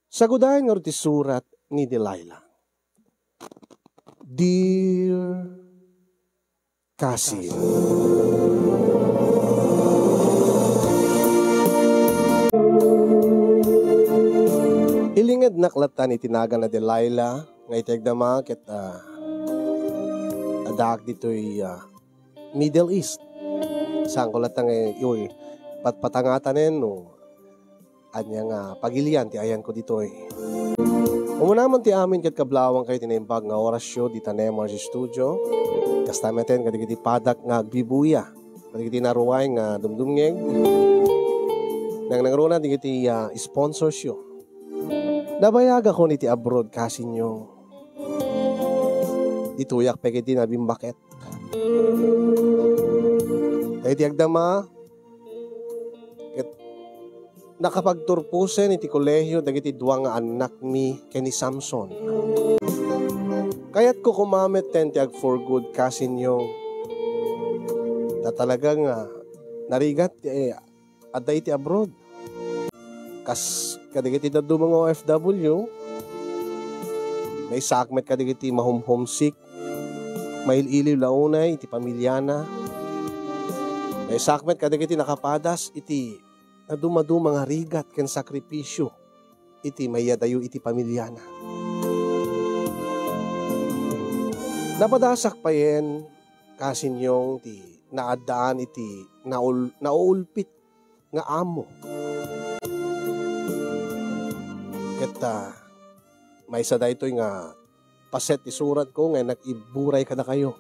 Sagudahin nga ti surat ni Delilah. Dear Cassie, ilingad naklatan itinaga na Delilah nga itigdama ket adak dito'y Middle East. Saan ko latang yoy patpatangatanen no anya nga pagilian ti ayan ko dito'y. Umunaman ti amin ket kablawang kay tinimbag nga orasyo di tanem sa studio. Kastameten kadigiti padak nga agbibuya. Kadigiti naruway nga dumdumngeg. Nang nangruna digiti sponsorship. Nabayag ako ni ti abroad kasinyo. Dituyak pa kiti nabimbaket. Kaya ti agdama nakapagturpusen iti kolehiyo dagiti duwa nga anak mi keni Samson. Kaya't ko kumamit ti ag for good kasinyo na talagang narigat adda iti abroad. Kas kadigiti na mga OFW may sakmet kadigiti mahom-homesick maililiw launay iti pamilyana. May sakmet kadigiti nakapadas iti na dumadu mga rigat ken sakripisyo iti mayadayo iti pamilyana. Napadasak pa yen kasinyong ti naadaan iti naulpit nga amo. Ket may sada ito'y nga paset isurat ko nga nag-iburay ka na kayo.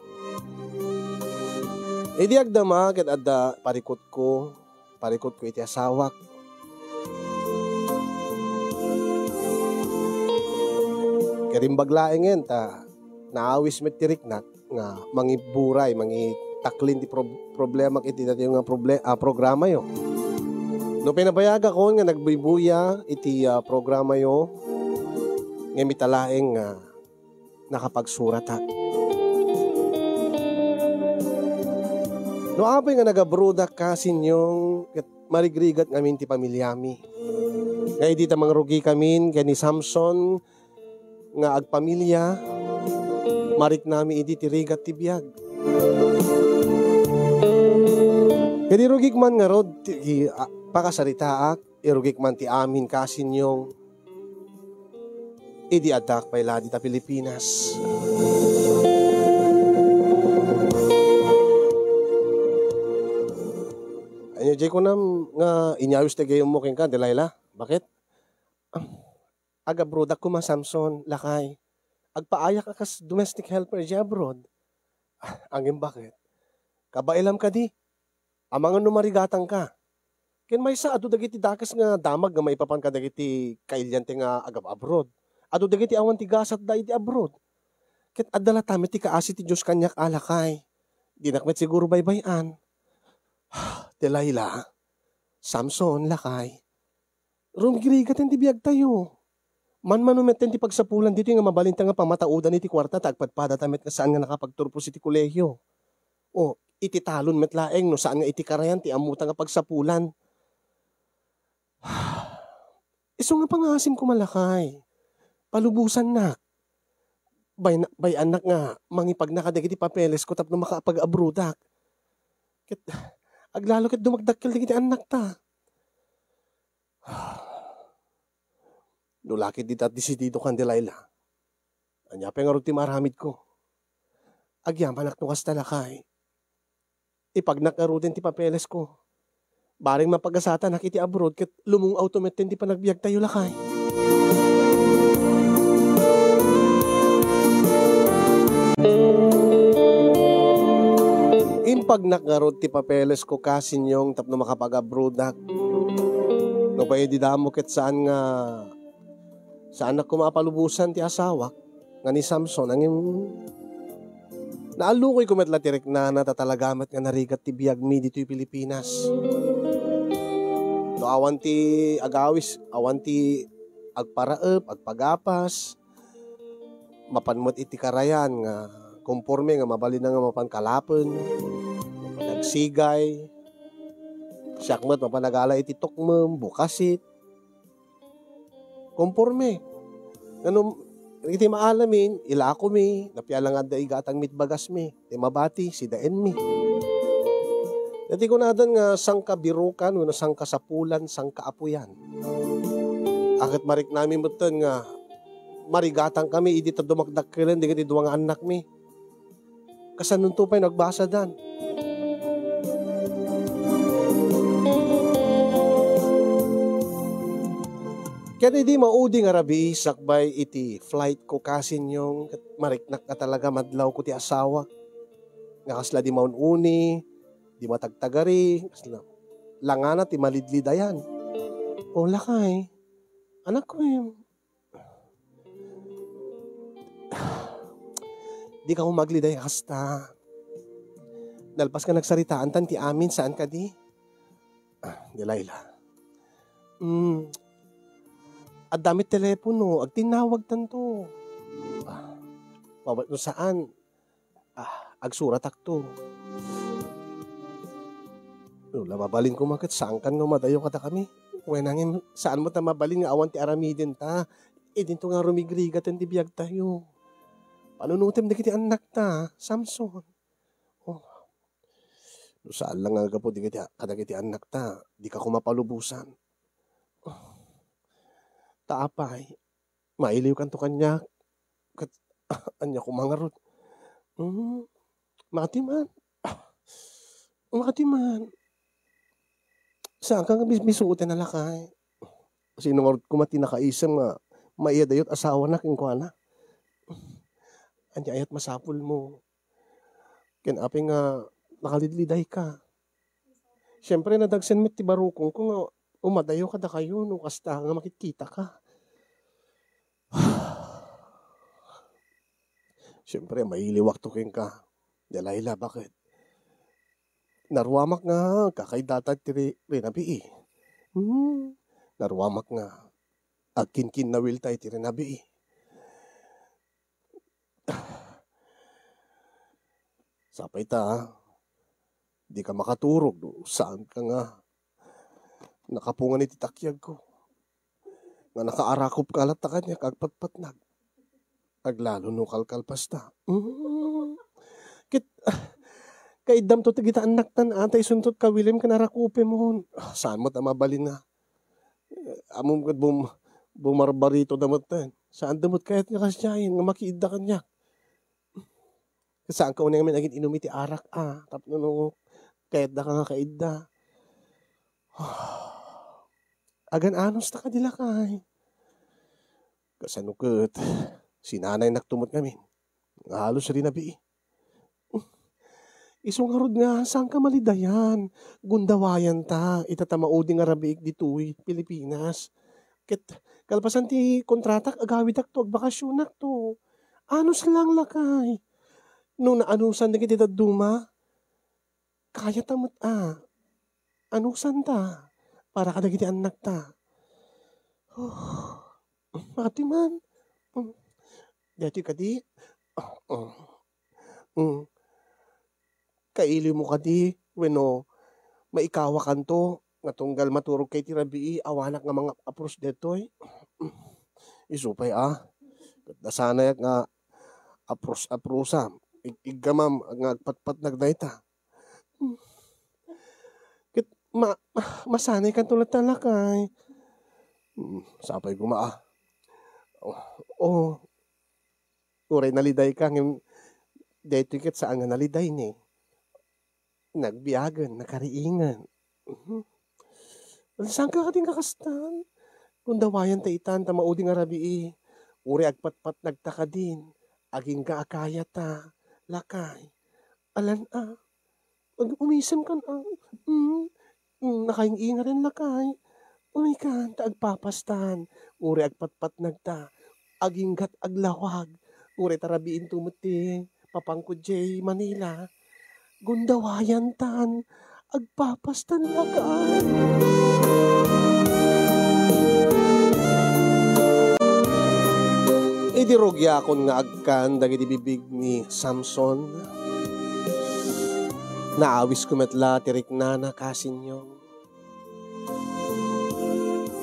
Idi agdama ket adda parikot ko iti asawak. Karimbaglaengen ta naawis met tiriknak nga mangiburay, mangitaklin ti problema iti dati nga programa yo. No pinabayaga ko nga nagbibuya iti programa yo nga mitalaeng nakapagsurat ha. No apay nga nagabrodak kasinyong marigrigat ngamin ti pamilyami. Nga idi ta mangrugi kamin kani Samson nga agpamilya marik nami idi ti rigat ti biag. Kadi rugik man nga rod pakasaritaak irugik man ti amin kasinyong idi adak pay ladi ta Pilipinas. Anyo jay ko nam nga inyayos ti gayong mo ken ka Delilah. Bakit? Agabroad ako ma Samson lakay. Agpaayak akas domestic helper di abroad. Angin bakit? Kabailam ka di. Amangan numarigatang ka. Ken may sa adu dagiti dakas nga damag nga maipapan ka dagiti kailyante nga abroad. Adu dagiti awan ti gasat da iti abroad. Ket addala tamit ti kaasi ti Dios kanyak alakay. Dinakmet siguro baybayan. Delilah, Samson, lakay. Rumgirigaten ti biag tayo. Man-manumeten ti pagsapulan dito nga mabalinta nga pamataudan iti kwarta tagpadpada tamet nga saan nga nakapagturpos iti kolehiyo. O, iti talon met laeng no saan nga iti karayan ti amuta nga pagsapulan. Iso nga pangasim ko malakay. Palubusan na. Bay anak nga mangipag nakadagiti papeles ko tapno makapag-abrodak. Ket aglalo ket dumagdakkel digiti anak ta. Nulakit di tat disidido kan Delilah. Anya pa nga ti maramid ko. Agyaman ak nukas talakay. Ipagnak nga din ti papeles ko. Baring mapagasatan nakiti abroad ket lumong autometen ti panagbiag tayo lakay. Impagnak nga ti papeles ko kasinyong tapno makapag-abroad. No pa di damo ket saan ako mapalubusan ti asawak nga ni Samson ang naalukoy ko met latirik na natatalagamat nga narigat ti biag mi dito'y Pilipinas. No awan ti agawis, awan ti agparaep, agpagapas, mapanmot iti karayan nga konforme nga mabalin na nga mapankalapen, nagsigay, siyakmat mapanagala iti tokmem, bukasit. Konforme. Ganun, iti maalamin, ila ako mi, napialang nga igatang mitbagas mi, ti mabati, si daen mi. Dati ko nadan nga sang kabirukan, wano sang kasapulan, sang kaapuyan. Akit marik namin mutan nga, marigatang kami, idi ta dumagdak kilan, di duwa nga anak mi. Kasanun to pa'y nagbasa dan. Kaya di maudi nga rabi, sakbay iti flight ko kasin yung mariknak na talaga madlaw ko ti asawa. Nga kasla di maununi, di matagtagari, kasla langana ti malidlidayan. O lakay, anak ko yung di ka magliday hasta. Nalpas ka nagsaritaan tan ti amin saan ka di? Delilah. At damit telepono, ag tinawag tanto. Mabot no saan? Ag surat akto. Mabalin ko makat, saan kan nga madayo kata kami? Wenangin, saan mo ta mabalin nga awan ti aramidin ta? Dinto nga rumigriga tan ti biyag tayo. Panunutim na kiti anak ta, Samson. Saan lang nga po, kada kiti anak ta, di ka kumapalubusan. Taapay, mailiw kan to kanya, anya kumangarot. Matiman. Matiman. Saan ka nga bisuotin na lakay? Sinungod ko mati nakaisang nga, maiyadayot asawa na king kuana. Anya ayat masapul mo. Kinapin nga, nakalidliday ka. Siyempre, nadagsan mit ti barukong ko nga, umadayo ka da kayo, no kasta nga makikita ka. Siyempre, mailiwak to king ka. Delilah, bakit? Narwamak nga, kakaidatag ti rinabi eh. Narwamak nga, agkinkin na will tayo ti rinabi eh. Sapay ta, di ka makaturog, no? Saan ka nga? Nakapungan iti takyag ko. Nga nakaarakop ka alat ta kanya, kagpatpatnag. Aglalo no kalkalpas ta. Kaidam to tagita anak tan, atay suntot ka, William, ka narakupe mo. Saan mo ta mabalin na? Among bumarbarito damot tan. Saan damot kayat nga kasyayin, nga makiida kanya. Saan ka unang namin naging inumiti arak, tapno no, kayat da ka nga kaida. Agan anos ta kadila kay. Kasanukot, sinanay naktumot kami. Nga halos rin nabi. Isungarod nga, saan ka malidayan? Gundawayan ta, itatamaudi nga rabiik dito'y Pilipinas. Kalpasan ti kontratak, agawidak to, agbakasyonak to. Anos lang lakay. Nung naanusan na kita duma, kaya tamot anusan ta, para ka nagiti anak ta. Mati man. Dati ka di. Kaili mo ka di. Weno, maikawakan to. Nga tunggal maturog kay tirabii. Awanak nga mga apros detoy. Isupay Dasanay nga apros-aprosa. Igamam nga patpat nagdayta. Masanay kan tulad talakay. Sapay gumaa. Uray naliday ka. Dito kat saan nga naliday ni. Nagbiyagan, nakariingan. Saan ka kating kakastan? Kung dawayan ta itan, tamaudi nga rabii. Uray agpatpat nagtaka din. Aging kaakaya ta. Lakay. Alan umisem kan nakainga rin lakay. Umikan, agpapastan. Uri agpatpat nagta. Aginggat aglawag. Uri tarabiin tumuti. Papangko J. Manila. Gundawayan tan. Agpapastan lakay. Idirogya akon nga agkan dagiti bibig ni Samson. Naawis kumetla tirik na kasin nyo.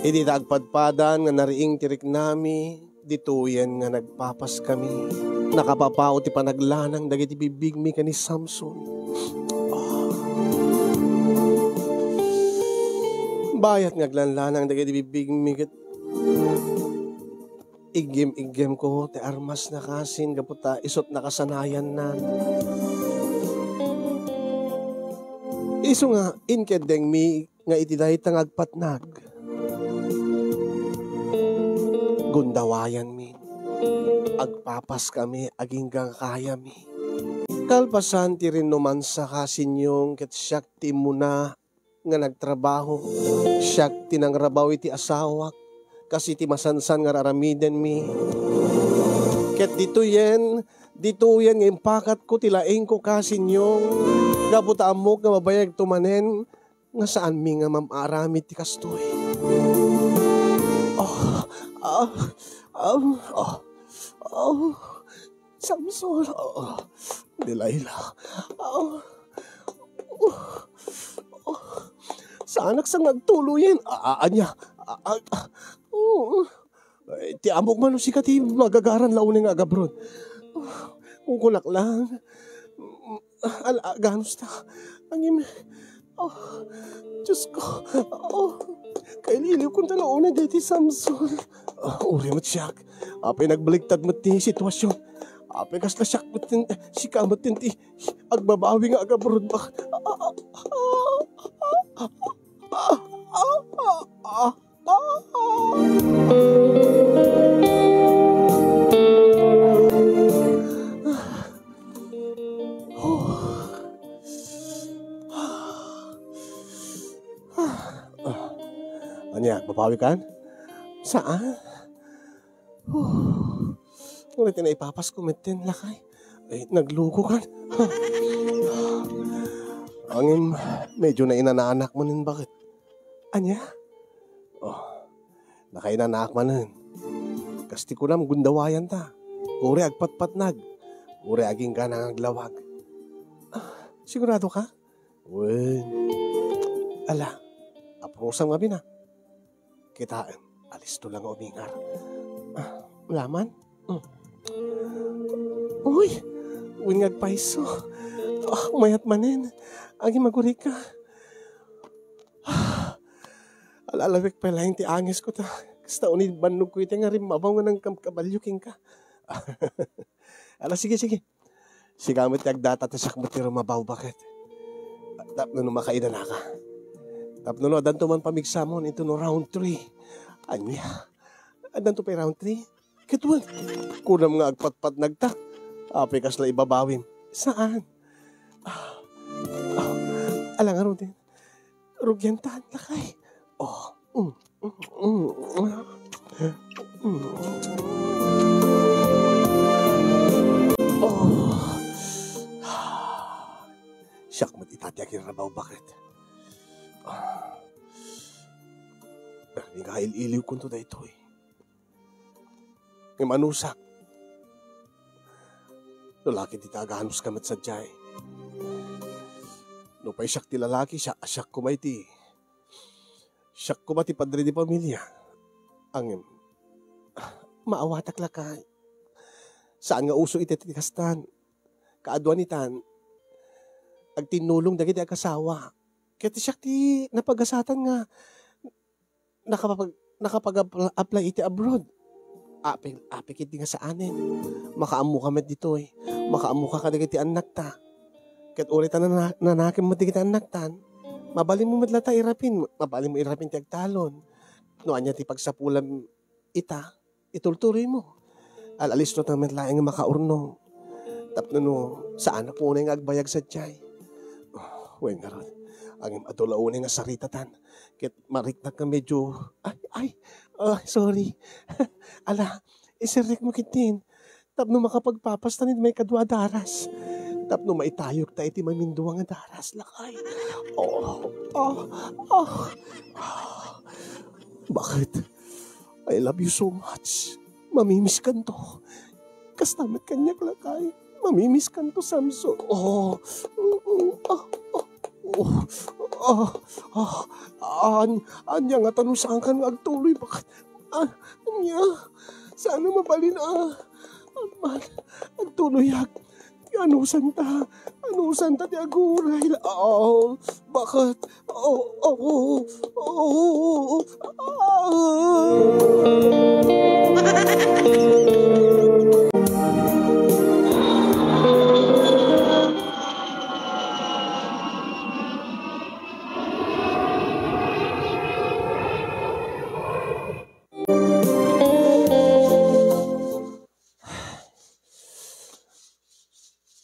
Idi agpadpadan nga nariing tirik nami, dituyen nga nagpapas kami. Nakapapao ti panaglanang dagiti bibig mi kani Samson. Bayat ngaglanlanang dagiti bibig mi ket igem ko ti armas na kasin kaputa isot nakasanayan nan. Isu nga inkedeng mi nga iti dayta agpatnag. Gundawayan min. Agpapas kami aginggang kaya mi. Kalpasan ti rin numan sa kasinyong ket siyak ti muna nga nagtrabaho. Siyak ti nangrabaw iti asawak. Kasi ti masansan nga raramiden mi. Ket dito yan nga impakat ko tilaing ko kasinyong. Gabuta amok nga mabayag tumanen nga saan mi nga mamaramid ti kastoy. Samson, Delilah. Saanak sang nagtuluyin. Anya. Ti amok man si kati magagaran launin nga agabrod. Kung kunak lang. Ganos ta. Angin. Diyos ko. Kaililiw kong talauna dito Samson. Uri mo't siyak. Apay nagbaliktad mo't ti sitwasyon. Apay kasla siyak mo't si kamot ti agbabawi nga agabrod ba. Anya, babawi kan? Saan? Ngunit na ipapas ko metin lakay. Ay, nagluko kan? Angin, medyo na inanaanak mo nin bakit? Anya? Nakainaanak mo nin. Kasti ko na gundawayan ta. Uri agpatpatnag. Uri aging ka nang aglawag. Sigurado ka? Wen. Ala, aprosang gabi na. Kitaan, alis to lang umingar. Laman? Uy, wingag paiso. Mayat manin. Agi maguri ka. Alalawik pa lang ti angis ko ta. Kasta unid bannog ko iti nga rin mabaw nga ng kabalyuking ka. Ala, sige. Sigamit yagdata ta sakmat ti rumabaw bakit. Tapno no makaida na ka. Tapno no, adan to man pamigsamon ito no round 3. Anya, adan to pa round 3? Kituan, kunam nga agpatpat nagta. Apay kasla ibabawin. Saan? Alang aron din. Rugyantahan lakay. Siyak mat itatiak yung rabaw bakit? Nikail-iliw kunto na ito eh. Ng manusak. Lalaki ti tagahanos kamat sa jay. No pa'y siyak ti lalaki, siyak kumay ti. Siyak kumay ti padre di pamilya. Ang maawatak lakay. Saan nga uso iti tikastan? Kaadwan itan. Agtinulong dagiti agasawa. Kaya ti siyak ti napagasatan nga nakapag-apply iti abroad. Apik iti nga saanin. Makaamu ka met dito eh. Makaamu ka kadagiti anak ta. Kat ulit na nanakim mo digiti anak tan. Mabalim mo madlata irapin. Mabalim mo irapin ti agtalon. No anya ti pagsapulam ita. Itultuloy mo. Alalis no tamet laing makaurno. Tapno no saan na po nga agbayag sa tiyay. Wen garot. Ang adulaon nga saritatan. Ket mariknak ka medyo, sorry. Ala, isirik mo kitin. Tapno makapagpapastanin may kadwa daras. Tapno maitayok ta iti maminduwa nga daras. Lakay. Bakit? I love you so much. Mamimiss kan to. Kastamat kanyak lakay. Mamimiss kan to, Samson. Oh, ah, anya nga tanong saan ka nga agtuloy, bakit? Anya, sana mabalin man, agtuloy anusan ta di aguray, bakit?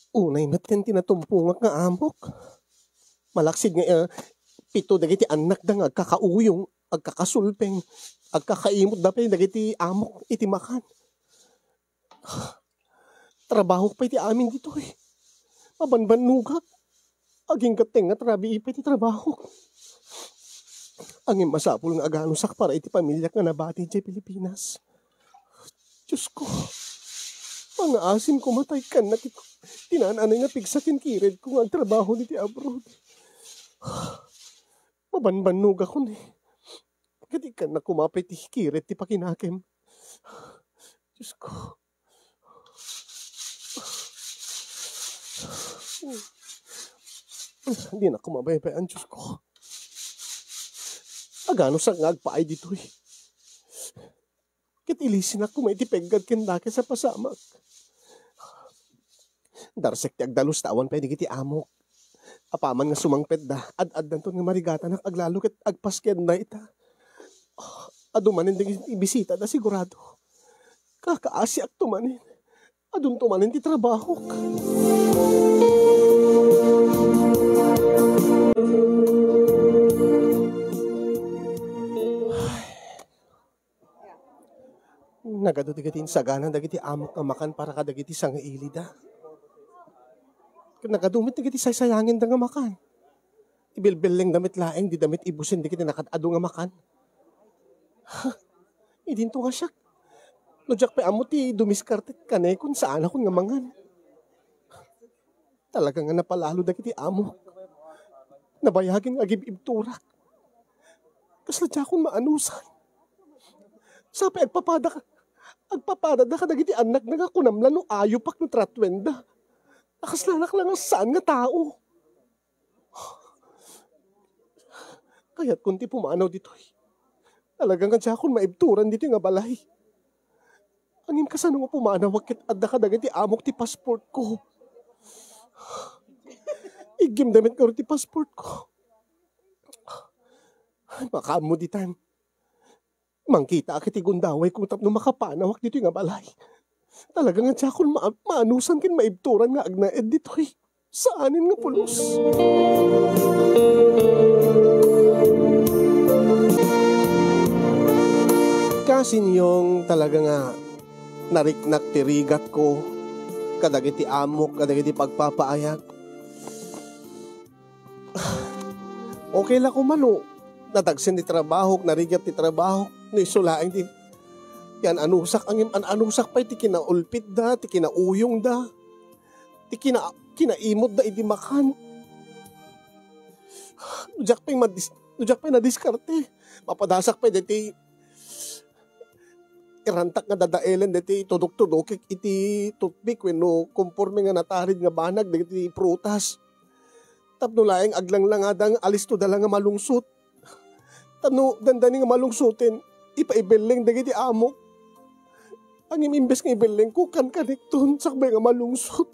Unay met kan tinatumpungak nga amok. Malaksid nga pito dagiti anak da nga agkakauyong, agkakasulpeng, agkakaimot da pa dagiti amok iti makan. Trabaho pa iti amin dito eh. Mabanbanugak. Aging kateng nga trabi ipa iti trabaho. Angin masapul nga aganusak para iti pamilya nga nabati di Pilipinas. Diyos ko. Mga asin kumatay kan na tinananay nga pigsatin kired kung ang trabaho ni ti abroad. Mabanbanog ako ni. Kati kan na kumapay ti kired ti pakinakem. Diyos ko. Hindi na kumabaybayan, Diyos ko. Agano sa ngagpaay dito eh. Kit ilisin ako may tipegad kendake sa pasamak. Darsek ti agdalus tawan pwede kiti amok. Apaman nga sumangpet da, ad-ad danton nga marigata na aglalo ket agpasken na ita. Adumanin di ibisita da sigurado. Kakaasi ak tumanin. Adun tumanin ti trabaho. Nagadudigatin sagana dagiti amok nga makan para kadagiti sangaili da. Nagadumit na kiti saysayangin da nga makan. Ibilbileng damit laeng, di damit ibusin, di kiti nakatado nga makan. Idinto nga siya. Nojak pa amo ti dumiskartet ka na kung saan ako nga mangan. Talaga nga napalalo da kiti amo. Nabayagin nga gibibturak. Kasladya akong maanusan. Sabi agpapada da ka dagiti anak nga kunamlan no ayo pak no tratwenda. Nakaslanak lang ang saan nga tao. Kaya't kunti pumanaw dito eh. Talagang nga akong maibturan dito nga balay. Angin ka saan nga pumanaw wakit adda ka dagiti amok ti passport ko. Igim damit ka rin ti passport ko. Ay, makaamo di time. Mangkita akit igundaway kung tapno makapanawak dito nga balay. Talaga nga tsakon maanusan kin maibturan nga agnaed dito eh. Saanin nga pulos? Kasi niyong talaga nga nariknak tirigat ko kadagiti amok, kadagiti pagpapaayag. Okay lang ko mano. Natagsin ti trabaho, narigat ti trabaho, nisulaing ti yan anusak anusak pa ti kinaulpit da, ti kinauyong da, ti kinaimod da iti makan. Nujak pa na diskarte. Mapadasak pa iti irantak nga dadaelen iti tudok-tudok iti toothpick wenno konforme nga natarid nga banag iti prutas. Tapno laeng aglang-langadang alisto dala nga malungsot. Tapno dandani nga malungsutin ipaibeleng dagiti amok. Ang imimbes nga ibeleng ko kan kanikton sakbay nga malungsot.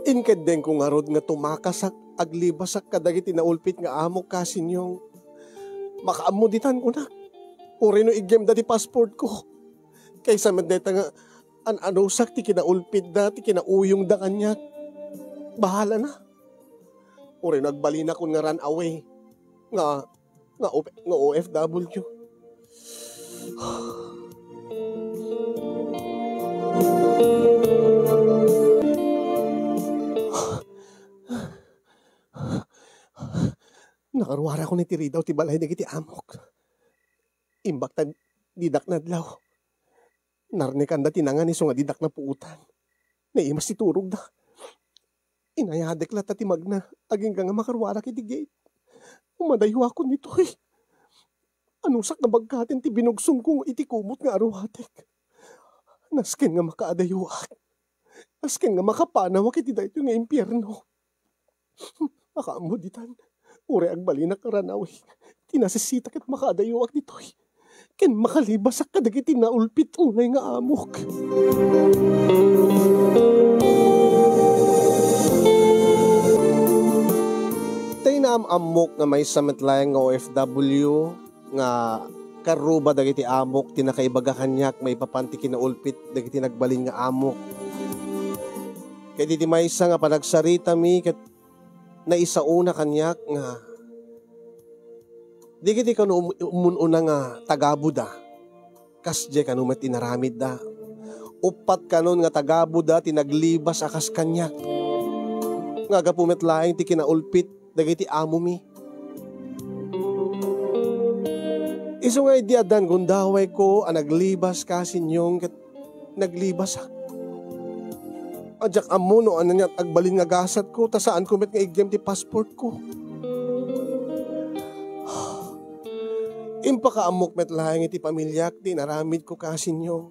Inkadeng ko nga rod nga tumakasak aglibasak kadagiti naulpit nga amok kasinyong makaamuditan ko na. Uri no igem dati passport ko. Kaysa mandeta nga anusak ti kinaulpit da ti kinauyong da kanya. Bahala na. Uri nagbalina ko nga run away. Nga OFW. Nakaruwara ko ni tiridaw ti balay na kiti amok. Imbak ta didak na dlaw. Narnikan da tinangan iso nga didak na puutan. Naimas ti turog da. Inayadek la tatimag na. Aging ka nga makarwara kiti gate. Umadayo ako nito eh. Anong sak na bagkatin ti binugsong kong iti kumot nga aruhatek. Nasken nga makaadayuak. Nasken nga makapanawak iti dayto nga impyerno. Makaambuditan. Ure agbali na karanawi. Tinasisita ket makaadayuak ditoy. Ken makalibasak kadagiti naulpit unay nga amok. Tay na amok nga may sametlayang nga OFW nga karuba dagiti amok tinakaibaga kanyak may papanti kinaulpit dagiti nagbalin nga amok. Kaya diti maysa nga panagsarita mi ket naisauna kanyak nga di kiti kanu umununa nga tagabuda kasje kanu met inaramid da upat kanon nga tagabuda tinaglibas akas kanyak nga gapumet laing ti kinaulpit dagiti amo mi. Iso nga idiadan gundaway ko ang naglibas kasinyong ket naglibas ajak amo no ano niya agbalin nga gasat ko ta saan ko met nga igem ti passport ko. Impakaamok met laing iti pamilyak di naramid ko kasinyo.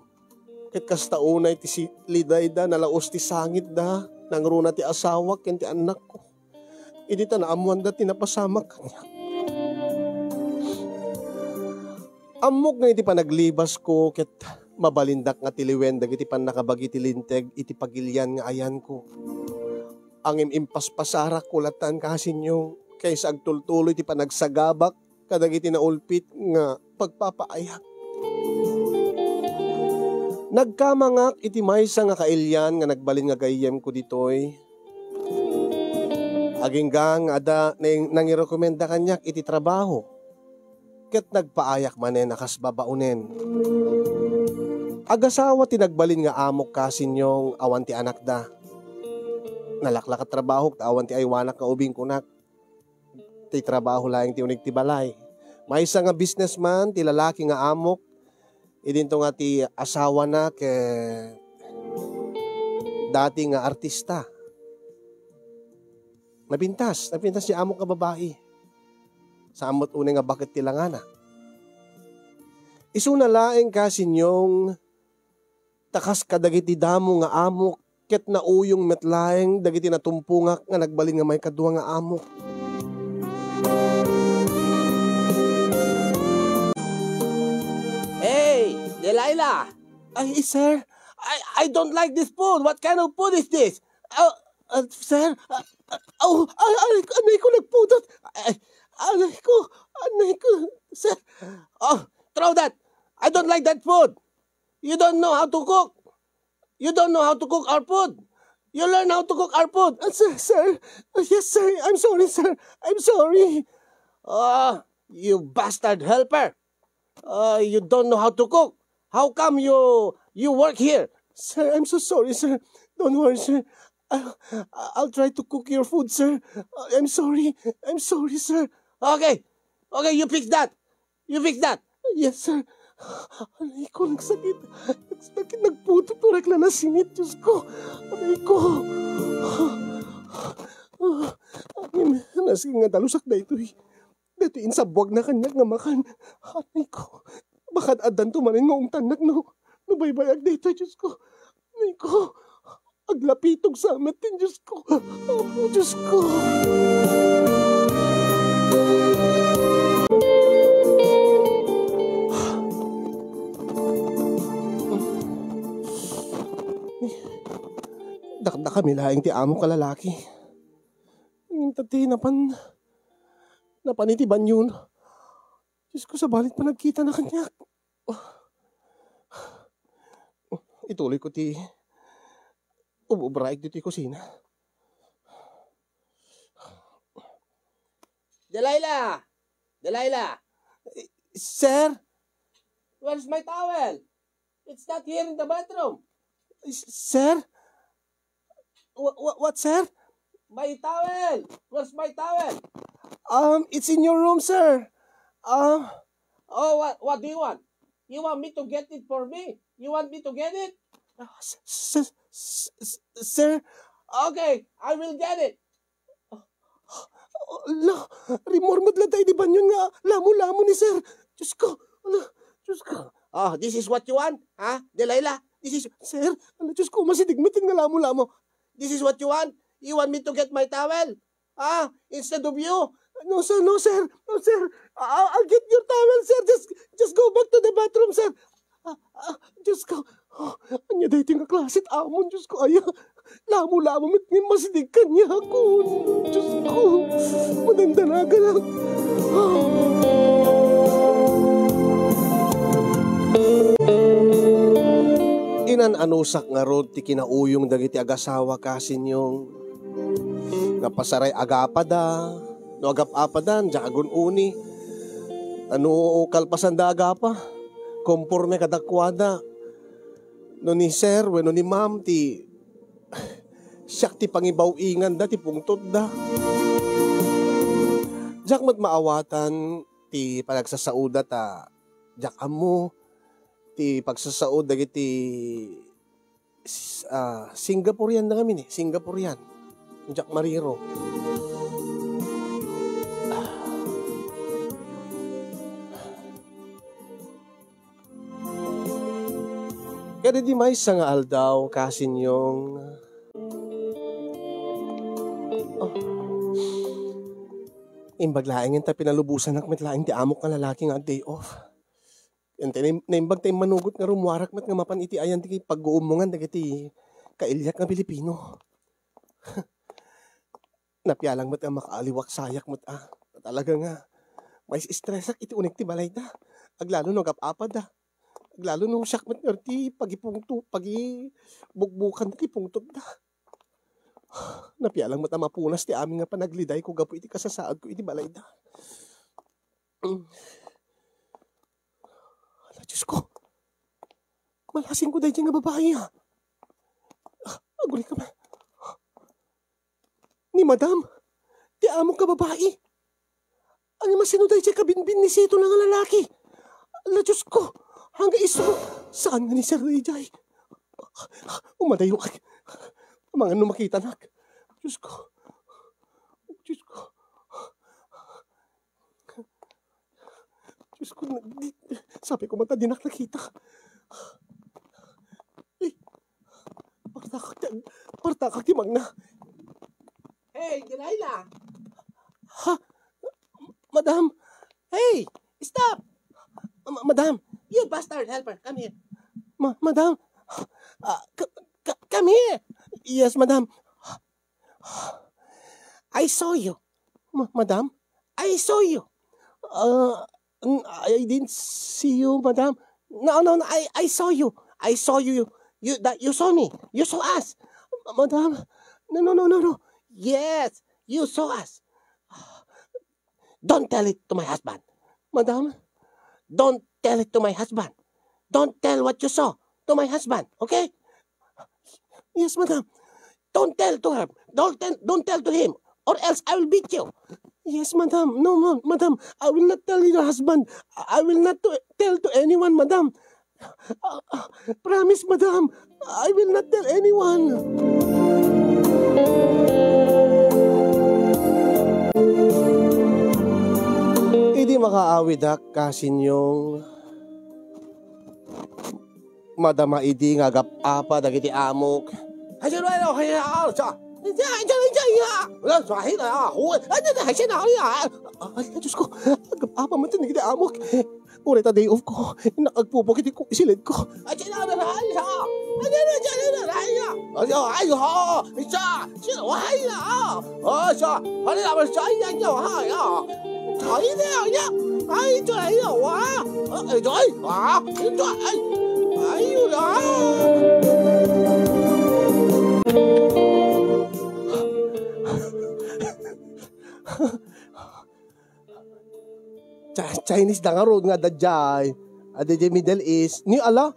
Ket kasta unay ti liday da nalaos ti sangit da nangruna ti asawa ken ti anak ko. Idi ta naamuan da tinapasamak kanya. Amok nga iti panaglibas ko ket mabalindak nga tiliwen dagiti pan nakabagi ti linteg iti pagilyan nga ayan ko. Ang impaspasara kulatan kasinyo kaysa agtultuloy ti panagsagabak kadagiti naulpit nga pagpapaayak. Nagkamangak iti maysa nga kailyan nga nagbalin nga gayem ko ditoy. Aging gang ada nangirekomenda kanyak iti trabaho. Ket nagpaayak manen akas babaunen. Agasawa ti nagbalin nga amok kasinyong awan ti anak da. Nalaklak at trabaho awan ti aywanak nga ubing kunak. Ti trabaho laing ti unig ti balay. Maysa nga businessman ti lalaki nga amok idinto nga ti asawa na ke dati nga artista. Napintas ti amok nga babae. Sa amot unay nga bakit tilangana. Isu na laeng kasinyong takas kadagiti damo nga amok ket nauyong metlaeng dagiti natumpungak nga nagbalin nga may kadwa nga amok. Hey, Delilah! Ay, sir, I don't like this food. What kind of food is this? sir, anay ko nagpudot. Anay ko, sir. Oh, throw that. I don't like that food. You don't know how to cook. You don't know how to cook our food. You learn how to cook our food. Sir, yes, sir. I'm sorry, sir. I'm sorry. You bastard helper. You don't know how to cook. How come you work here? Sir, I'm so sorry, sir. Don't worry, sir. I'll try to cook your food, sir. I'm sorry. I'm sorry, sir. Okay, you fix that. You fix that. Yes, sir. Aray ko, nagsakit. Nagputo to rekla na singit, Diyos ko. Aray ko. Nasing nga talusak na ito eh. Dito insabwag na kanyak nga makan. Aray ko. Bakit adan tumanin nga tanak no. Nubaybayag na ito, Diyos ko. Aray ko. Aglapitog sa amat din, Diyos ko. Oh, Diyos ko. Dakda kami laing ti amo ka lalaki. Tati napanitiban yun. Diyos ko sa balit pa nagkita na kanyak. Ituloy ko ti ububraik dito yung kusina. Delilah! Sir? Where's my towel? It's not here in the bathroom. Sir? What, sir? My towel! Where's my towel? It's in your room, sir. What do you want? You want me to get it for me? You want me to get it? Sir, Okay, I will get it. La, remormad lang tayo di ba yun nga? Lamo-lamo ni sir. Diyos ko. Ala, Diyos ko. Oh, this is what you want? Huh? Delilah, this is... Sir, ala, Diyos ko, masidigmitin nga lamo-lamo. This is what you want? You want me to get my towel? Instead of you? No, sir, no, sir. No, sir. I'll get your towel, sir. Just go back to the bathroom, sir. Diyos ko. Anya dahil yung kaklasit amon, Diyos ko. Aya, lamo-lamo mit masidig ka niya ako. Diyos ko. Madandanaga lang. Inan-anusak nga rod ti kinauyong dagiti agasawa kasin yung napasaray agapada no agap-apadan jagun uni ano kalpasan da agapa komporme kadakwada no ni sir wenno ni ma'am ti siyak ti pangibaw-ingan da ti pungtod da jak mat maawatan ti panagsasauda ta jak amo ti pagsasaod dagiti Singaporean na kami ni Singaporean jak mariro kaya di may sa nga aldaw kasin yung imbaglaing ta pinalubusan ak metlaing ti amok nga lalaki nga day off. Ente naimbag tayo manugot nga rumwarak mat nga mapan iti ayan ti pag-uumungan dagiti kailyak nga Pilipino. Napialang mat nga makaaliwak sayak mat talaga nga may stressak iti unik ti balay da. Aglalo no gap-apad da. Aglalo no siyak mat nga ti pagipungto pagibukbukan ti pungtod da. Napialang mat nga mapunas ti amin nga panagliday ko gapo iti kasasaad ko iti balay da. Diyos ko. Malasing ko dahil nga babae Aguli ka ba? Ni madam, ti amo ka babae. Ang masino dahil siya kabinbin ni sito lang ang lalaki. Ala Diyos ko, hanggang iso. Saan nga ni Sir Rayjay? Umadayo ka. Mga makita nak. Diyos ko. Diyos ko. Diyos ko, sabi ko mata dinak nakita. Partakak ti magna. Hey, Delilah! Ha? Madam? Hey, stop! Madam? You bastard helper, come here. Madam? Come here! Yes, madam. I saw you. Madam? I saw you. I didn't see you, madam. No, I saw you. I saw you. You saw me. You saw us. Madam, no. Yes, you saw us. Don't tell it to my husband. Madam? Don't tell it to my husband. Don't tell what you saw to my husband, okay? Yes, madam. Don't tell to her. Don't tell to him, or else I will beat you. Yes, madam. No, madam. I will not tell your husband. I will not tell to anyone, madam. Promise, madam. I will not tell anyone. Hindi makaawidak kasin yung madama idi nga gap-apa dagiti amok. Diyos ko, agap-apa man tinigiti amok. Ureta day off ko, nakagpupok iti isilid ko. Chinese da nga road nga dadjay. Adjay Middle East. Ni ala,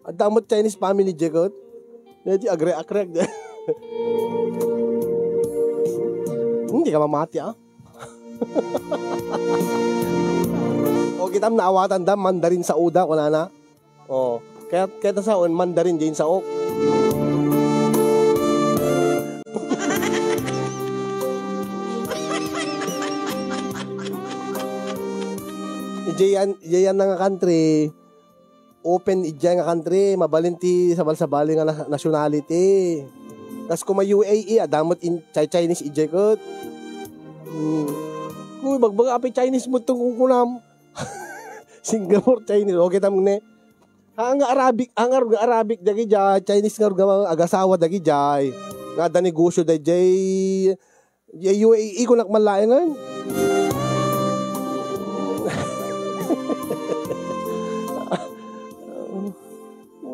adamot Chinese family jagot. Medyo agre-akrek de. Hindi ka mamati O kitam naawatan da Mandarin sa uda ko na. O kaya sa Mandarin din sa ok. jayan na nga country, open ijay nga country, mabalinti sabal-sabali nga nationality. Kas kuma UAE, adamot in Chinese ijay ko. Kuy bagbaga api Chinese mo tong kunam. Singapore Chinese, okay tamang ne. Ang Arabic dagi jay, Chinese nga agasawa dagi jay. Nga da negosyo da jay UAE ko nakmalayan.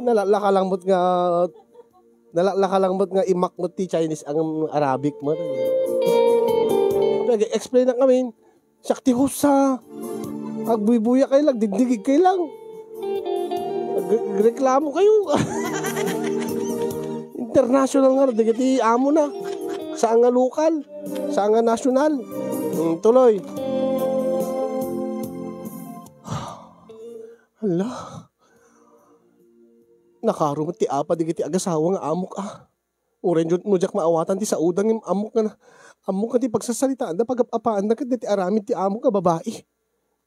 Nalakalangmot nga imakmot ti Chinese ang Arabic mo. Explain na kami. Sakti husa. Agbuy-buya kayo lang, digdigig kayo lang. Reklamo kayo. International nga, digiti amo na. Saan nga lokal, saan nga national. Tuloy. Hala. Nakarumot ti apa digiti agasawa nga amok Oren jud mo jak maawatan ti sa udang yung amok ka ti pagsasalitaan da pagapapaan na kat ti aramid ti amok ka babae.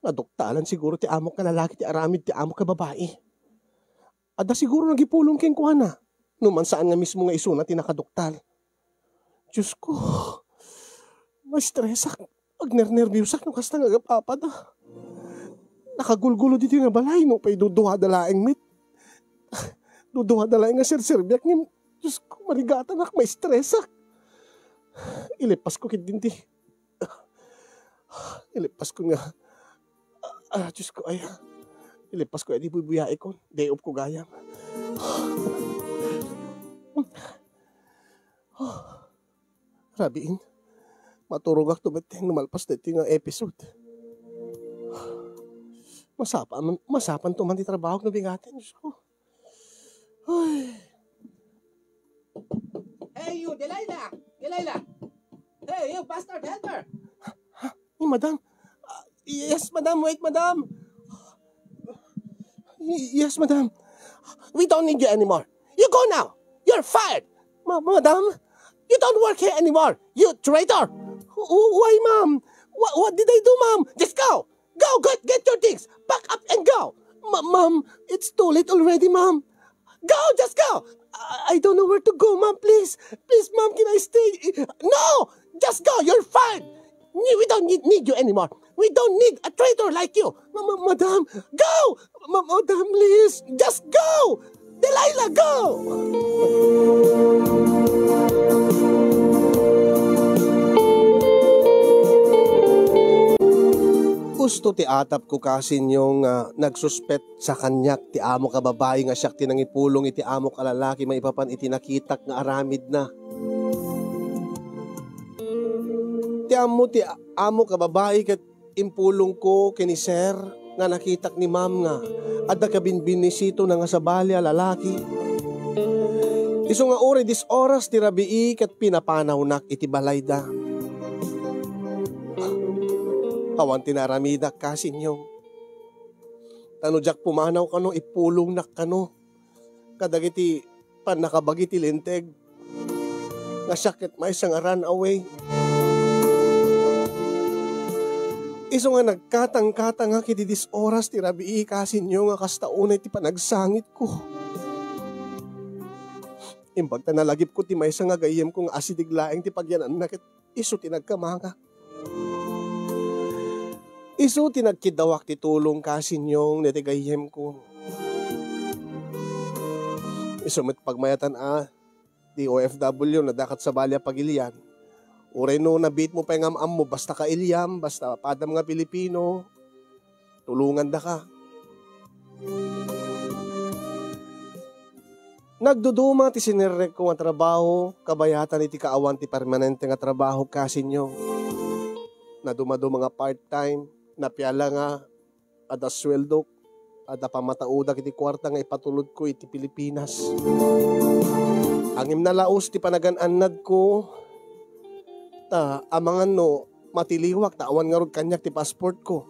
Nadoktalan siguro ti amok ka lalaki ti aramid ti amok ka babae. Ada siguro nagipulong ken kuana. Numan saan nga mismo nga isuna ti nakadoktal. Diyos ko. Ma-stressak. Agner-nervyusak no kasta nga agapapad Nakagulgulo dito nga balay no pa'y duduha dalaeng mit. Duduha dalaeng nga sir-serbiak ng Diyos ko, marigatan ak, may stressak. Ilipas ko kidinti. Ilipas ko nga. Diyos ko, ay. Ilipas ko, edi bubuyai ko. Day off ko gayam. Rabiin. Maturog ak tumiteng numalpas dito nga episode. Masapan to man di trabaho na bigatin. Diyos ko. Ay. Hey, you, Delilah! Delilah! Hey, you, bastard helper! Madam. Yes, madam. Wait, madam. Yes, madam. We don't need you anymore. You go now. You're fired. Madam? You don't work here anymore. You traitor. Why, ma'am? What did I do, ma'am? Just go. Go, get your things. Pack up and go. Ma'am, it's too late already, ma'am. Go, just go. I don't know where to go, ma'am. Please, ma'am, can I stay? No, just go. You're fired. We don't need you anymore. We don't need a traitor like you. Madam. Go. Madam, please. Just go. Delilah, go. Gusto ti atap ko kasin yung nagsuspet sa kanyak ti amo ka babae nga siyak tinang ipulong iti amo ka lalaki maipapan iti nakitak nga aramid na. Ti amo ka babae kat impulong ko kini sir nga nakitak ni ma'am nga adda ka binbinisito na nga sa balya lalaki. Iso nga ore dis oras ti rabii kat pinapanaw nak iti balayda. Awan tinaramida kasin yung tanudyak pumanaw kano ipulong nak kano kadagiti pan nakabagiti linteg nga sakit may isang run away. Iso nga nagkatang-katang nga kiti dis oras ti rabii kasin yung nga kastaunay ti panagsangit ko. Imbag ta nalagip ko ti may isang nga gayem kong asidiglaeng ti pagyanan na kit iso ti nagkamanga. Isu tinagkidawak ti tulong kasin yung netigayem ko. Isu met pagmayatan di OFW na dakat sa balya pagilian. Uray no nabit mo pa yung am mo basta ka ilyam, basta padam nga Pilipino. Tulungan da ka. Nagduduma ti sinirek ko nga trabaho, kabayatan iti kaawan ti permanente nga trabaho kasin yung. Nadumado mga part-time, napiala nga ada sweldo, ada pamatauda iti kwarta nga ipatulod ko iti Pilipinas. Angim na laos ti panagan-anad ko, amangan no matiliwak, tawan nga rod kanyak ti passport ko.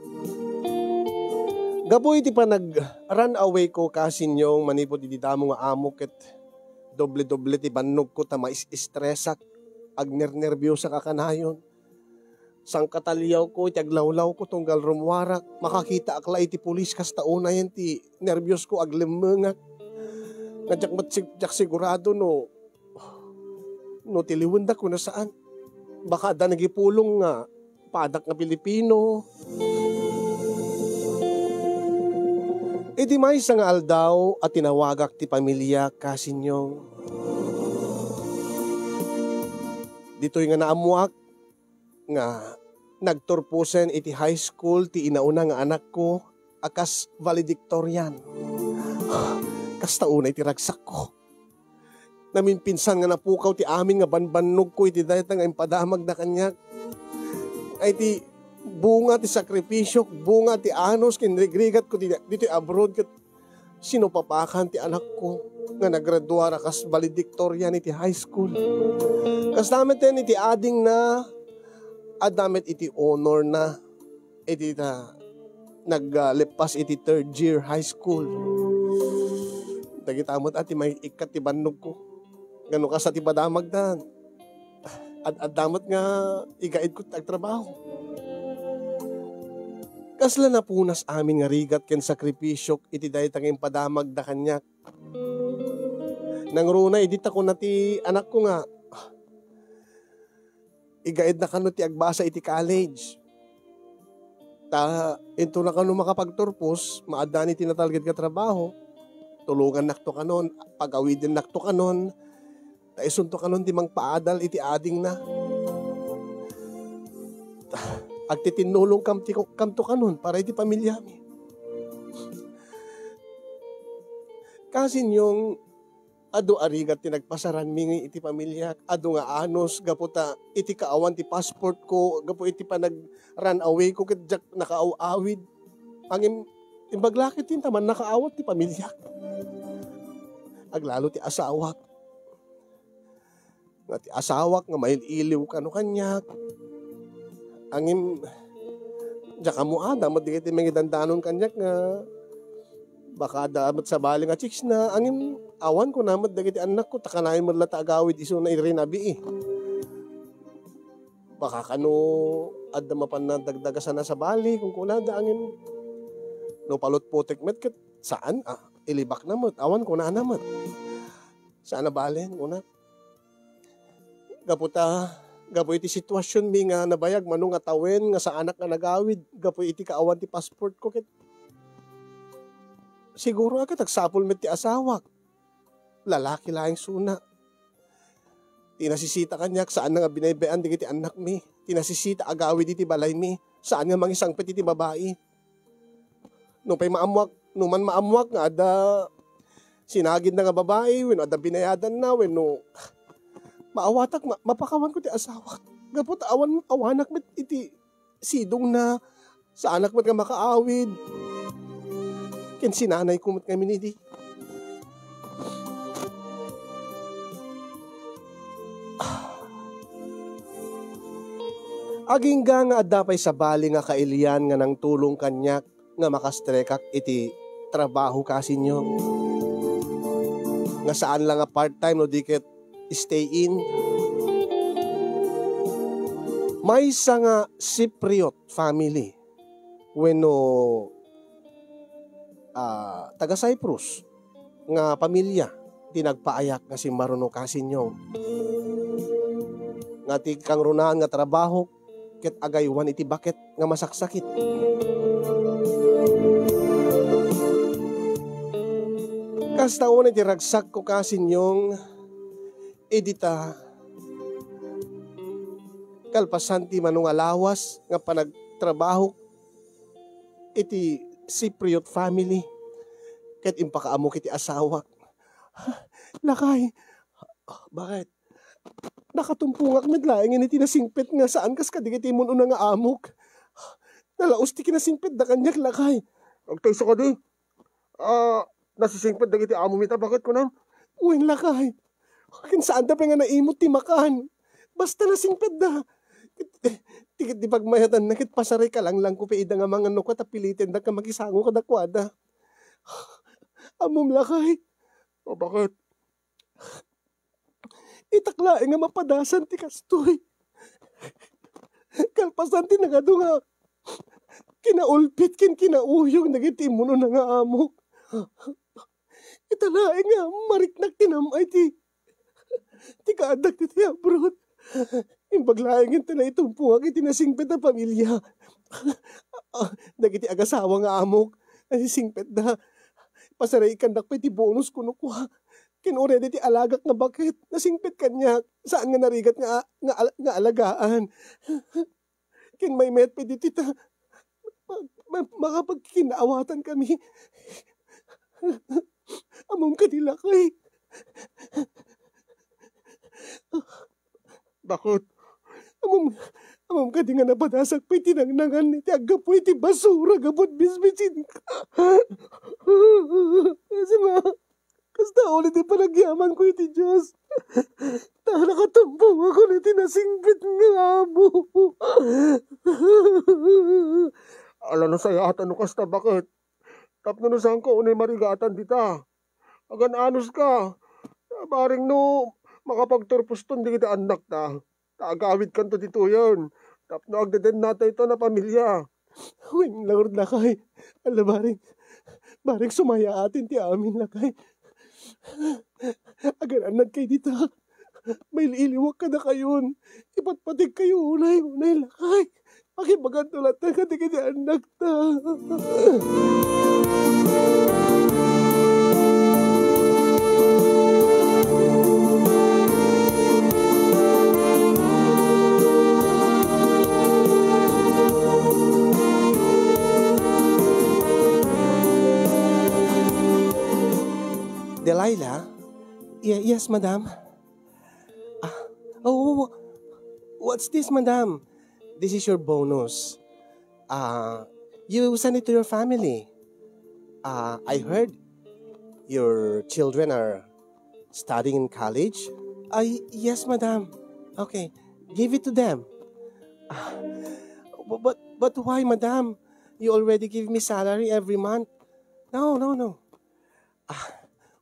Gaboy ti panag-run away ko kasin yung manipod iti damo nga amok ket doble-doble ti bannog ko ta mais-stressak, agner-nervyosa ka kanayon. sang katalyaw ko, iti aglawlaw ko tunggal rumwarak, makakita akla iti pulis kasta una yan, ti nervyos ko aglimengak. Nadyak matsigyak sigurado no tiliwanda ko na saan. Baka da nagipulong nga, padak nga Pilipino. E di may isang aldaw at tinawagak ti pamilya kasinyong. Dito'y nga naamuak, nga nagturpusen iti high school ti inauna nga anak ko akas valedictorian. Kasta una iti ragsak ko. Namin pinsan nga napukaw ti amin nga banbanog ko iti dayta nga impadamag na kanyak. Ay ti bunga ti sakripisyo, bunga ti anos kinrigrigat ko dito abroad kat sinupapakan ti anak ko nga nagraduara kas valedictorian iti high school. Kas damit din iti ading na at damit iti honor na iti naglipas iti third year high school. Tagitamot ati may ikat ti bandog ko. Gano'n ka sa ti badamag dan. At damot nga igaid ko tagtrabaho. Kasla na punas amin nga rigat ken sakripisyok iti daytang impadamag da kanyak. Nang runa idit ako na ti anak ko nga igaid na kano ti agbasa iti college. Ito na kano makapagturpos, maadani tinatalgid ka trabaho, tulungan nakto kanon, pag-awidin nakto kanon, taisunto kanon ti mang paadal iti ading na. Agtitinulong kamto kanon para iti pamilya mi. Kasi yung ado arigat ti nagpasaran mi iti pamilya, ado nga anos gaputa iti kaawan ti passport ko, gapu iti pa nag-run away ko ket nakaaw-awid. Ang imbaglakit tin taman nakaawat ti pamilya. Aglalo ti asawak. Nga ti asawak nga maililiw kano kanyak. Angin diya mo damat di iti mga dandanon kanyak nga baka damat sa bali nga chicks na angin awan ko namat dagiti anak ko takanayon mo lata agawid iso na irinabi eh. Baka kano adda mapan na dagdagasan na sa bali kung kunada angin no palot potek met ket saan ilibak namat awan ko na namat. Saan na balen una? Gapo iti sitwasyon mi nga nabayag manong nga tawen nga sa anak nga nagawid gapo iti kaawan ti passport ko ket siguro agad agsapol met ti asawak. Lalaki laing suna. Tinasisita kanyak saan nga binaybayan digiti anak mi. Tinasisita agawid iti balay mi. Saan nga mangisang pet iti babae. Nung man maamuak nga ada sinagid na nga babae, when ada binayadan na, when no maawatak, mapakawan ko ti asawak. Gapot awanak met iti sidong na sa anak met nga makaawid. Ken sinanay ko met kami nidi. Agingga nga adapay sa bali nga kailian nga nang tulong kanyak nga makastrekak iti trabaho kasinyo. Nga saan lang nga part-time no diket stay in. May isa nga Cypriot family wenno taga Cyprus nga pamilya tinagpaayak nga si Maruno kasinyo. Nga ti kang runaan nga trabaho ket agaywan iti baket nga masaksakit. Kas taon iti ragsak ko kasinyong edita kalpasan ti manong alawas nga panagtrabaho iti Cypriot family ket impakaamok iti asawak. Lakay, bakit? Nakatumpungak medlaing iti nasingpet nga saan kas kadigiti mo una nga amok. Nalaos ti kinasingpet da kanyak lakay. Agtayso ka di. Nasisingpet dagiti amo mita bakit ko na? Uwing lakay. Kin saan da pa nga naimot ti makan. Basta nasingpet da. Tikit di pagmayatan na kit pasaray ka lang ko pa ida nga mga no ka tapilitin da ka magisango ka dakwada. Amom lakay. O bakit? Itakla nga mapadasan ti kastoy. Kalpasan ti nga do nga. Kinaulpit kinauyong nagiti mo na nga amok. Italae nga mariknak tinamay ti kaadak ti abroad. Imbaglaeng ito na itong puwag itinasingpet na pamilya. Nagiti agasawa nga amok. Singpet na. Pasaray kandak pa iti bonus kuno kwa. Kinurede ti alagak nga bakit. Nasingpet kanya. Saan nga narigat nga alagaan. Kin may met pa dito ta. Makapagkinaawatan kami. Among kanila kay. Bakit? Among ka di nga napadasak pa itinangnangan iti agapo iti basura gabot bisbisin ka. Kasi kasta ulit ipalagyaman ko iti Diyos. Nakatumpong ako na tinasingpit nga amo. Ala na saya at ano kasta bakit? Tapno na saan ko unay marigatan dita. Agan anos ka. Baring no makapagturpuston di kita anak ta. Taagawid kanto dito yun. Tapno agdaden nato ito na pamilya. Wing Lord lakay. Ala baring sumaya atin ti amin lakay. Agan anak kay dita. May iliwak ka na kayon. Ipatpatig kayo unay lakay. Pakibagantulat na kati anak ta. Delilah? Yes, madam. What's this, madam? This is your bonus. You send it to your family. I heard your children are studying in college. Yes, madam. Okay, give it to them. But why, madam? You already give me salary every month. No.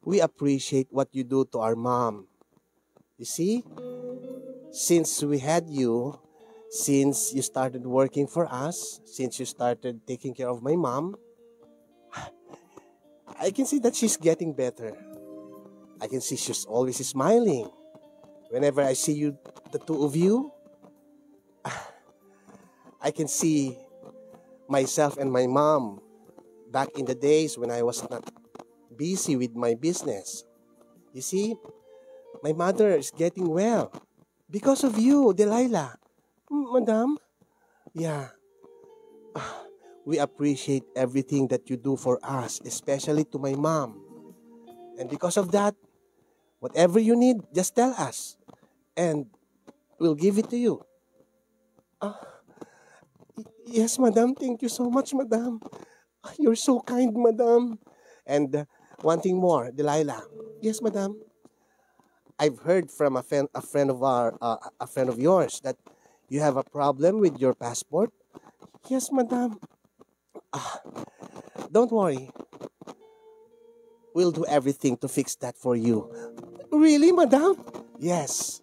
We appreciate what you do to our mom. You see, since we had you, since you started working for us, since you started taking care of my mom, I can see that she's getting better. I can see she's always smiling. Whenever I see you, the two of you, I can see myself and my mom back in the days when I was not busy with my business. You see, my mother is getting well because of you, Delilah. Madam? Yeah. We appreciate everything that you do for us, especially to my mom. And because of that, whatever you need, just tell us. And we'll give it to you. Yes, madam. Thank you so much, madam. You're so kind, madam. And one thing more, Delilah. Yes, madam. I've heard from a friend of yours that you have a problem with your passport. Yes, madam. Don't worry. We'll do everything to fix that for you. Really, madam? Yes.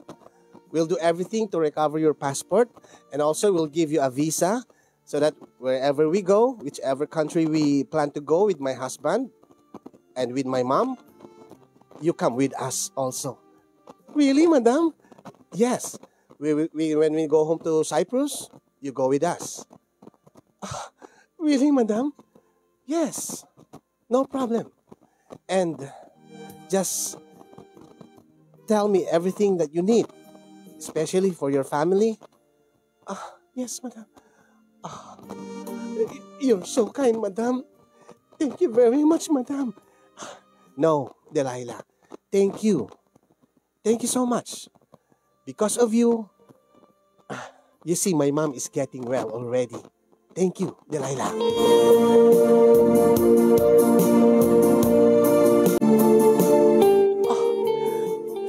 We'll do everything to recover your passport, and also we'll give you a visa so that wherever we go, whichever country we plan to go with my husband and with my mom, you come with us also. Really, madam? Yes. When we go home to Cyprus, you go with us. Really, madam? Yes. No problem. And just tell me everything that you need, especially for your family. Yes, madam. You're so kind, madam. Thank you very much, madam. No, Delilah. Thank you. Thank you so much. Because of you, you see, my mom is getting well already. Thank you, Delilah.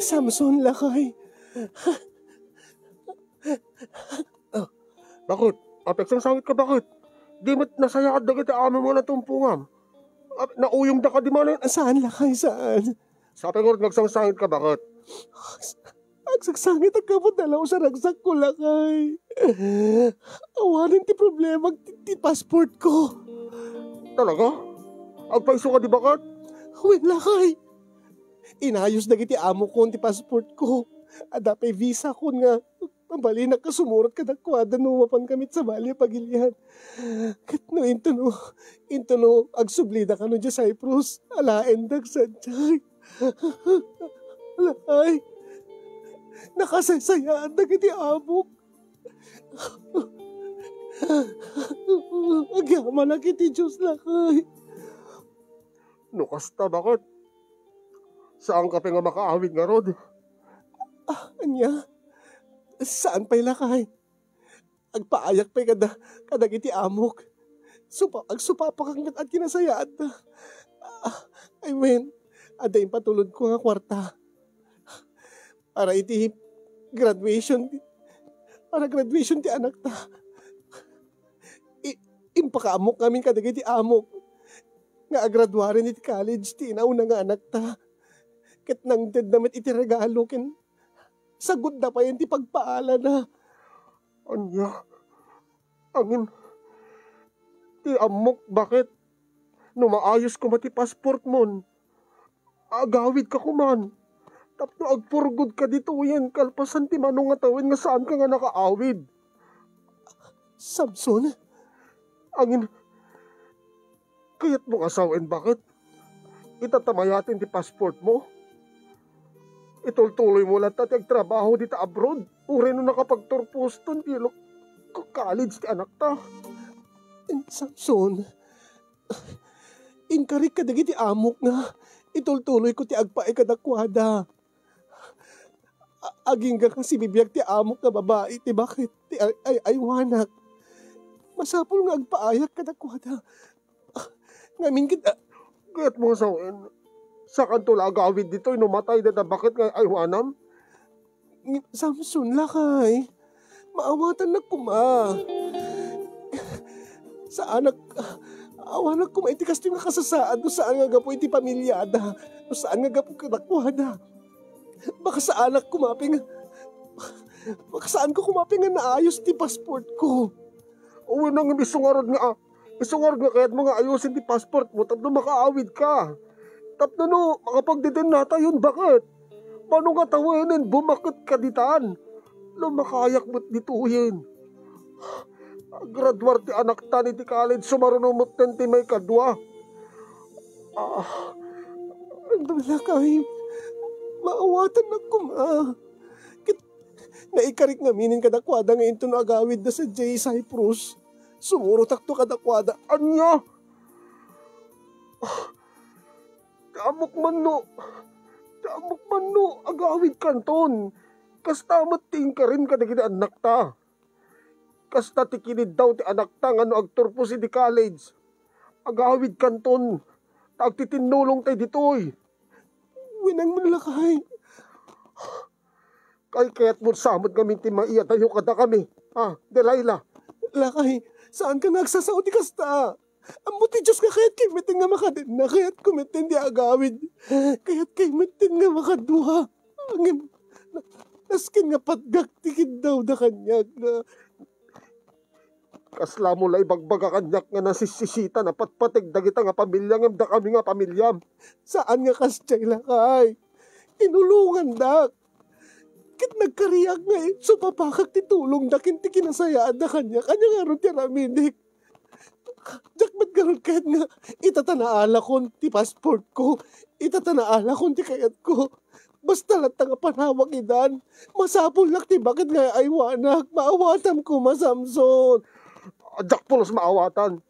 Samson, lakay. Bakit? Apeksang sangit ka bakit? Di mo't nasaya ka dagit amin mo na tumpungam. Nauyong da ka di man. Saan, lakay? Saan? Sabi ko, nagsangsangit ka bakit? Agsagsangit ang kapatalaw sa ragsak ko lakay. Awanin ti problema ti passport ko. Talaga? Agpaiso ka di bakat? Huwag lakay. Inayos na kiti amo ko ti passport ko. Adapay visa ko nga. Pambali na kasumurot ka dakwada no mapan kamit sa bali pagilihan. Kat no into no agsublida ka no dya Cyprus. Alaen dag sadyay. Alay. Nakasaysayaan na kiti amok. Agyaman na kiti Diyos lakay. No kasta bakit? Saan ka pa nga makaawid nga rod? Anya? Saan pa'y lakay? Agpaayak pa'y kadagiti amok. Agsupapakang at kinasayaan na. I mean, adayin patulod ko nga kwarta. Para iti graduation ti anak ta. Impakaamok namin kadagiti amok. Nga agraduarin iti college ti inauna nga anak ta. Ket nang dead namin iti regalo ken sagod na pa yun ti pagpaala na. Anya, angin, ti amok bakit? No maayos ko mati passport mon. Agawid ka kuman. Tapno agpurgod ka dito yan, kalpasan ti manong nga tawin nga saan ka nga nakaawid. Samson? Angin, kayat mong asawin bakit? Itatamayatin ti passport mo? Itultuloy mo lang tati agtrabaho dito abroad. Uri no nakapagturpuston ti college ti anak ta. Samson, inkarik ka dagiti amok nga. Itultuloy ko ti agpae kadakwada. Aging ka kasi bibiyag ti amok na babae, ti bakit? Ti aywanak. Masapol nga agpaayak kadakwada. Ngamin kita. Kaya't mo sawin. Sa kantula agawid dito, inumatay na bakit nga aywanam? Samson lakay. Maawatan na kuma. Sa anak, awanak kuma iti kasi nga kasasaan no saan nga gapo iti pamilyada. No saan nga gapo kadakwada. Baka sa anak kumaping, baka saan ko kumaping nga naayos ti passport ko. Uwi nang isungarod nga, kaya't mga ayusin ti passport mo, tapno makaawid ka. Tapno no, makapagdiden nata yun, bakit? Paano nga tawinin, bumakit ka ditaan? Lumakayak mo't dituhin. Graduar ti anak ta ni ti college, sumarunumot ti may kadwa. Ang dalakay. Maawatan na kuma. Naikarik nga minin kadakwada nga ito na agawid na sa J. Cyprus. Sumuro takto kadakwada. Anya? Damok man no, agawid kanton. Kastamat tingka rin ka na anak ta. Kasta tikinid daw ti anak ta nga no agturpo si di college. Agawid kanton. Tagtitinulong tayo ditoy. Winang manlakay. Kaya't mo samot kami ti maiya tayo kada kami. Delilah. Lakay, saan ka nagsasaudi kasta? Amo ti Diyos ka kaya't kimitin nga makadin na, kaya't kumitin di agawid. Kaya't kimitin nga makaduha. Naskin nga patgaktikid daw da kanyag na. Kasla mo lay bagbaga kanyak nga nasisisita na patpatig dagita nga pamilyang da kami nga pamilyam. Saan nga kastyay lakay? Tinulungan dak. Kit nagkariyag nga so papakak ti tulong dakin ti kinasayaan da kanya. Kanya nga ron ti raminik. Jak ba't ganon kahit nga itatanaala kon ti passport ko. Itatanaala kon ti kayat ko. Basta lang nga panawag idan. Masapol lak ti bakit nga aywanak. Maawatam ko Samson. Jak pulos maawatan.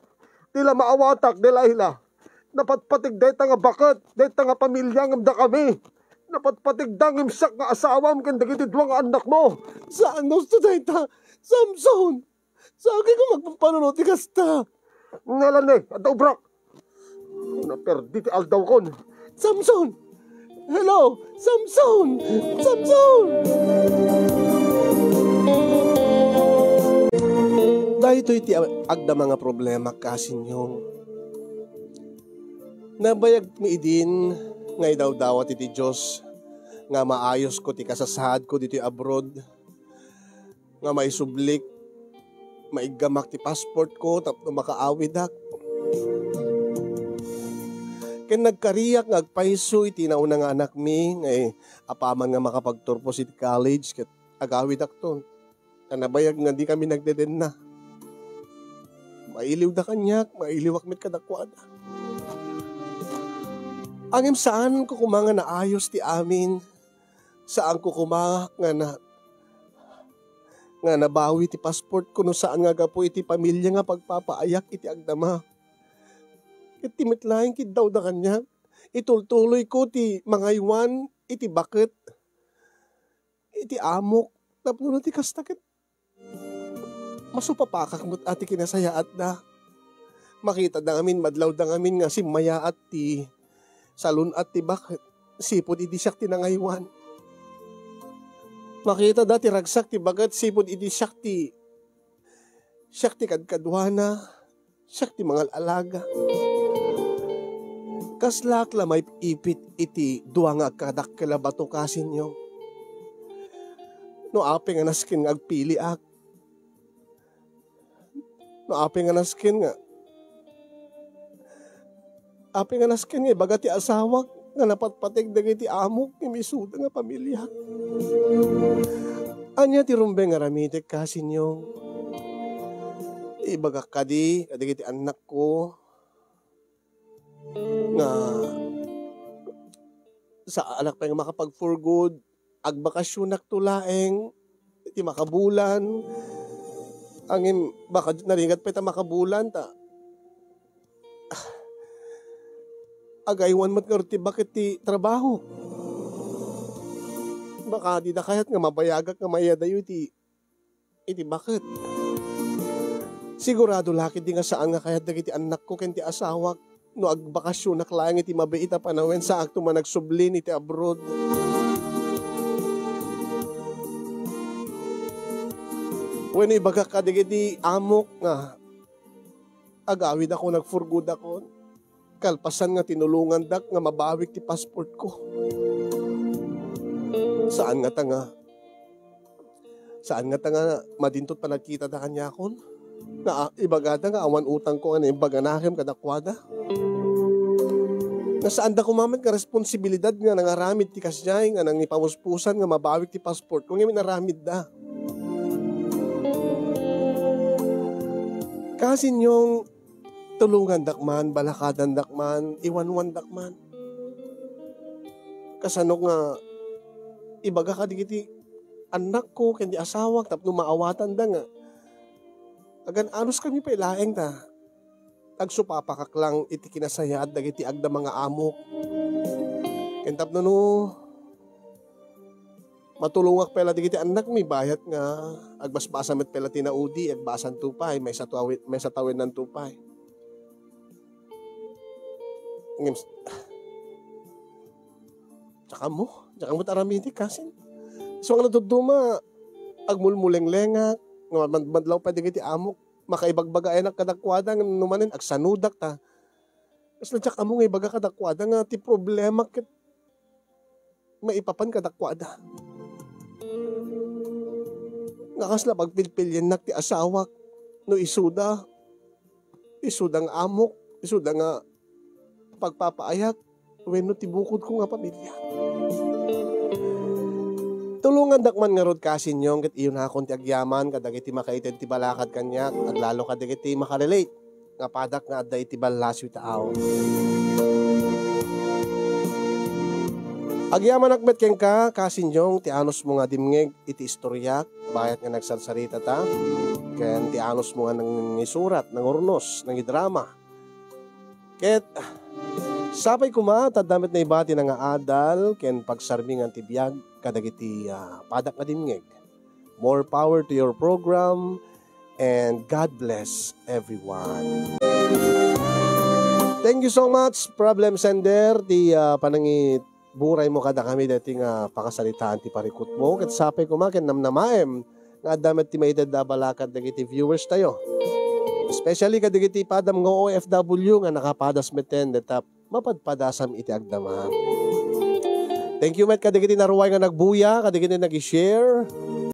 Tila maawatak, Delilah. Napatpatig day nga bakit. Day nga pamilyang da kami. Napatpatig dangim siyak nga asawam kanda giti duwang anak mo. Saan gusto day ta? Samson! Saan ko magpapanunod ti kasta? Ngalan at ubrak. Naperdi ti aldaw kon. Samson! Hello! Samson! Samson! Dahito iti agda mga problema kasinyong. Nabayag mi idin nga idawdawat iti Diyos nga maayos ko ti kasasahad ko dito abroad, nga maisublik, maigamak ti passport ko, tapno makaawidak. Ken nagkariyak nga agpaiso iti nauna nga anak mi, nga apaman nga makapagturpos iti college, ket agawidak to. Kanabayag nga di kami nagdeden na. Mailiw da kanyak, mailiwak mit kadakwada. Angem saan ko kumanga naayos ti amin, saan ko kumanga nga nabawi ti passport ko, no saan nga gapo iti pamilya nga pagpapaayak iti agdama. Iti mitlaing kid daw da kanya, itultuloy ko ti mangaywan, iti bakit, iti amok, tapno na ti kastakit. Masupapakak mo't ati kinasayaat da. Makita da ngamin, madlaw da ngamin nga simaya at ti salun at ti bakit, sipod iti siyak ti nangaywan. Makita da ti ragsak ti bagat, sipod iti siyak ti kadkadwana, siyak ti mangal alaga. Kaslak la may ipit iti duwa nga kadakkel bato kasin nyo. No ape nga naskin nga agpili ak. No ape nga naskin nga. Ape nga naskin nga baga ti asawak nga napatpatig dagiti amok ni misuda nga pamilya. Anya ti rumbe nga ramitek kasin nyo. Ibaga kadi kadagiti anak ko nga sa anak pa nga makapag for good, agbakasyon naktulaeng, iti makabulan, angin baka naringat pa ita makabulan ta. Agaywan mat nga ti bakit ti trabaho. Baka di na kayat nga mabayagak nga mayadayo iti bakit. Sigurado lakit di nga saan nga kayat dagiti anak ko ken ti asawak. No agbakasyon naklayang iti mabiita panawen sa akto man nagsublin iti abroad. When ibaga ka digiti amok nga agawid ako nagfurgud ako. Kalpasan nga tinulungan dak nga mabawik ti passport ko. Saan nga madintot pa nagkita da kanya akon? Na ibagada nga awan utang ko nga ibaganahem kadakwada. Nasaan da kumaman ka responsibilidad nga nangaramid ti kasyay nga nang ipamuspusan nga mabawik ti passport kung ngayon naramid da. Kasi nyong tulungan dakman, balakadan dakman, iwanwan dakman. Kasano nga ibaga ka digiti anak ko kendi asawak tapno maawatan da nga. Agan anos kami pa ilaeng ta. Agsupapakak lang iti kinasayad dagiti agda mga amok. Kentap no matulungak pala digiti anak mi bayat nga agbasbasa met pala tinaudi agbasan tupay may satawid ng tupay. Tsaka mo taramiti kasin. So ang natuduma agmulmuleng lengak nga madlaw pa digiti amok makaibagbaga ay nakadakwada nga numanin agsanudak ta. Kas na tsak amo nga ibaga kadakwada nga ti problema ket maipapan kadakwada. Nga kasla pagpilpilyan nak ti asawak no isuda nga amok, isuda nga pagpapaayak wenno ti bukod ko nga pamilya. Tulungan dakman nga rod kasin nyong ket iyon hakon ti agyaman kadagiti makaited ti balakad kanyak at lalo kadagiti makarelate nga padak nga adda iti balasyo taaw. Agyaman akmet ken ka kasin nyong ti anos mo nga dimngeg iti istoryak bayat nga nagsarsarita ta ken ti anos mo nga nang isurat nang urnos nang idrama. Ket sapay kuma tadamit na ibati na nga adal ken pagsarmingan ti biag kadagiti padak nga dimngeg. More power to your program and God bless everyone. Thank you so much problem sender ti panangit buray mo kada kami dati nga pakasalitaan ti parikot mo ket sapay kuma ken namnamaem nga damet ti maidad da balakad dagiti viewers tayo. Especially kadagiti padam nga OFW nga nakapadas meten detap mapadpadasam iti agdama. Thank you met kadigiti naruway nga nagbuya, kadigiti nag-share.